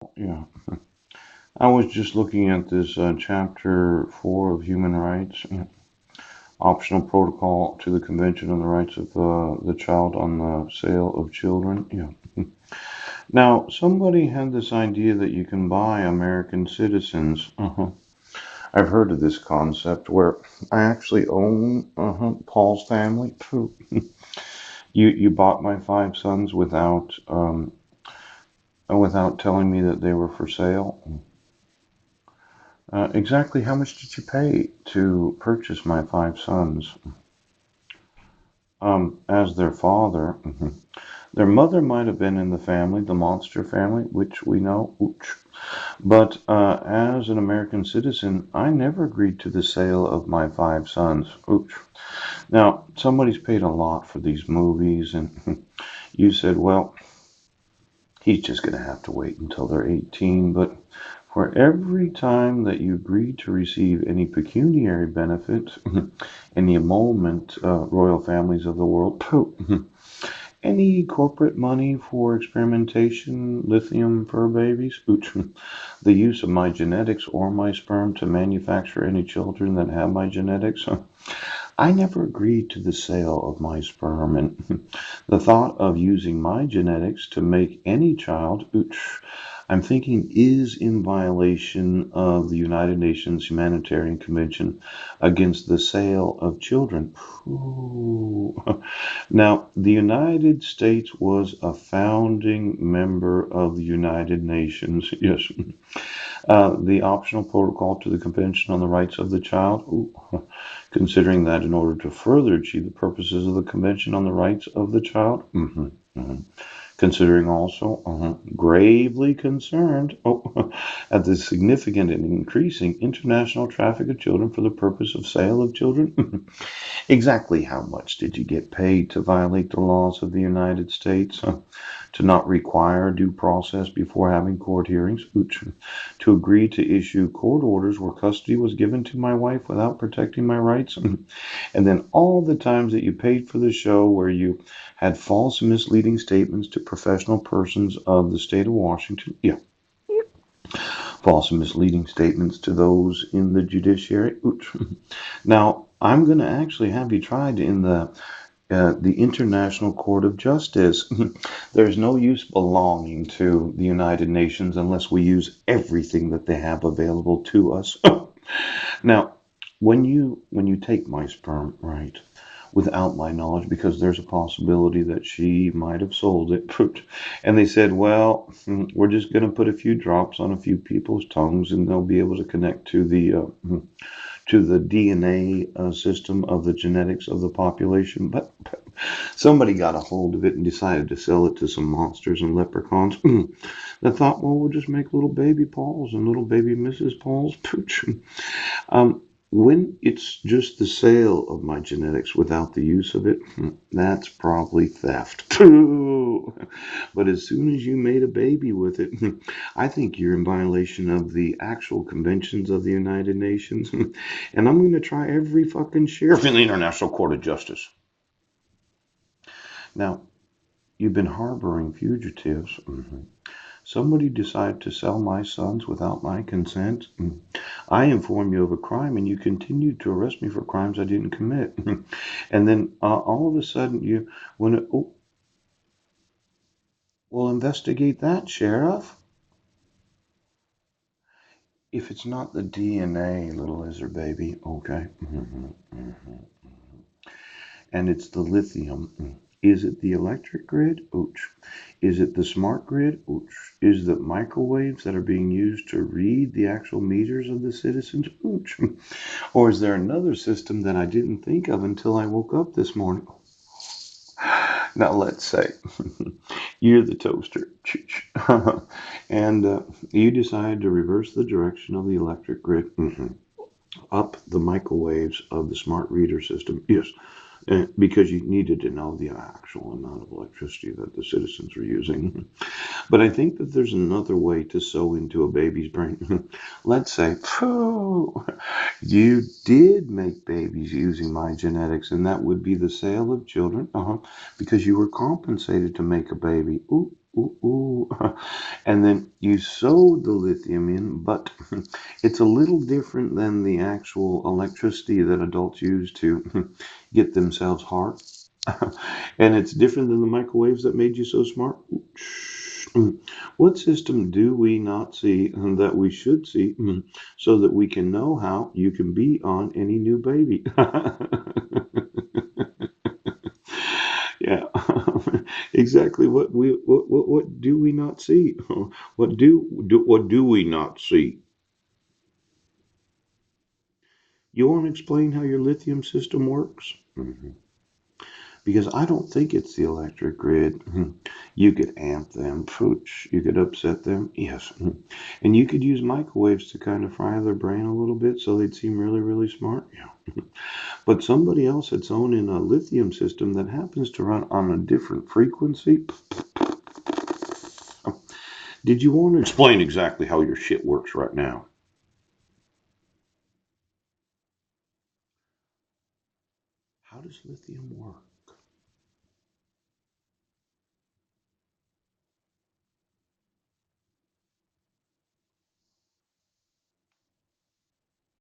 Yeah, I was just looking at this chapter 4 of Human Rights, optional protocol to the Convention on the Rights of the Child on the Sale of Children. Yeah. Now, somebody had this idea that you can buy American citizens. I've heard of this concept where I actually own Paul's family. Phew. You bought my five sons without telling me that they were for sale. Exactly how much did you pay to purchase my five sons? As their father, their mother might have been in the family, the monster family, which we know. Ooch. But as an American citizen, I never agreed to the sale of my five sons. Ooch. Now, somebody's paid a lot for these movies, and you said, well, he's just going to have to wait until they're 18. But for every time that you agreed to receive any pecuniary benefit in the emolument royal families of the world, any corporate money for experimentation, lithium fur babies, the use of my genetics or my sperm to manufacture any children that have my genetics, I never agreed to the sale of my sperm, and the thought of using my genetics to make any child, I'm thinking, is in violation of the United Nations Humanitarian Convention against the sale of children. Ooh. Now, the United States was a founding member of the United Nations. Yes. The optional protocol to the Convention on the Rights of the Child. Ooh. Considering that in order to further achieve the purposes of the Convention on the Rights of the Child. Considering also gravely concerned at the significant and increasing international traffic of children for the purpose of sale of children. Exactly how much did you get paid to violate the laws of the United States? To not require due process before having court hearings? To agree to issue court orders where custody was given to my wife without protecting my rights? And then all the times that you paid for the show where you had false and misleading statements to professional persons of the state of Washington. Yeah, false and misleading statements to those in the judiciary. Oops. Now, I'm going to actually have you tried in the International Court of Justice. There's no use belonging to the United Nations unless we use everything that they have available to us. Now, when you take my sperm, right, without my knowledge, because there's a possibility that she might have sold it, and they said, well, we're just going to put a few drops on a few people's tongues, and they'll be able to connect to the DNA system of the genetics of the population. But somebody got a hold of it and decided to sell it to some monsters and leprechauns. They thought, well, we'll just make little baby Pauls and little baby Mrs. Pauls. When it's just the sale of my genetics without the use of it, that's probably theft. But as soon as you made a baby with it, I think you're in violation of the actual conventions of the United Nations. And I'm going to try every fucking sheriff in the International Court of Justice. Now, you've been harboring fugitives. Somebody decided to sell my sons without my consent. I informed you of a crime and you continued to arrest me for crimes I didn't commit. And then all of a sudden you want to, oh, well, investigate that, Sheriff. If it's not the DNA, little lizard baby, okay. And it's the lithium. Is it the electric grid? Ouch. Is it the smart grid? Ouch. Is it microwaves that are being used to read the actual meters of the citizens? Ouch. Or is there another system that I didn't think of until I woke up this morning? Now let's say you're the toaster, and you decide to reverse the direction of the electric grid up the microwaves of the smart reader system. Yes, because you needed to know the actual amount of electricity that the citizens were using. But I think that there's another way to sew into a baby's brain. Let's say, you did make babies using my genetics, and that would be the sale of children, because you were compensated to make a baby. Ooh, ooh, ooh. And then you sew the lithium in, but it's a little different than the actual electricity that adults use to get themselves hard. And it's different than the microwaves that made you so smart. What system do we not see that we should see so that we can know how you can be on any new baby? Yeah, exactly. What do we not see? What do we not see? You want to explain how your lithium system works? Because I don't think it's the electric grid. You could amp them, pooch. You could upset them, yes. And you could use microwaves to kind of fry their brain a little bit so they'd seem really, really smart. Yeah. But somebody else had sewn in a lithium system that happens to run on a different frequency. Did you want to explain exactly how your shit works right now? How does lithium work?